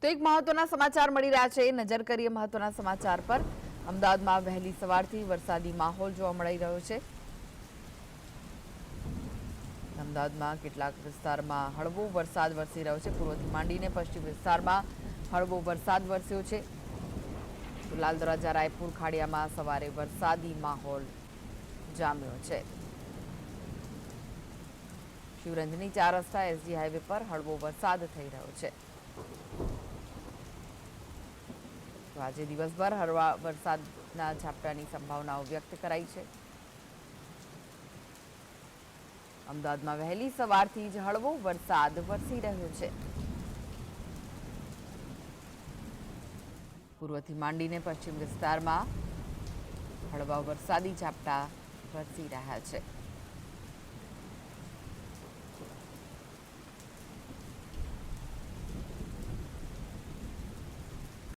તો એક મહત્વના સમાચાર મળી રહ્યા છે. નજર કરીએ મહત્વના સમાચાર પર. અમદાવાદમાં વહેલી સવારથી વરસાદી માહોલ જોવા મળી રહ્યો છે. અમદાવાદમાં કેટલાક વિસ્તારમાં હળવો વરસાદ વરસી રહ્યો છે. પૂર્વથી માંડીને પશ્ચિમ વિસ્તારમાં હળવો વરસાદ વરસ્યો છે. તો લાલ દરવાજા રાયપુર ખાડિયામાં સવારે વરસાદી માહોલ જામ્યો છે. શિવરંજની 4 રસ્તા એસજી હાઈવે પર હળવો વરસાદ થઈ રહ્યો છે. તો આજે દિવસભર હળવા વરસાદના ઝાપટાની સંભાવનાઓ વ્યક્ત કરાઈ છે. અમદાવાદમાં વહેલી સવારથી જ હળવો વરસાદ વરસી રહ્યો છે. પૂર્વથી માંડીને પશ્ચિમ વિસ્તારમાં હળવા વરસાદી ઝાપટા વરસી રહ્યા છે.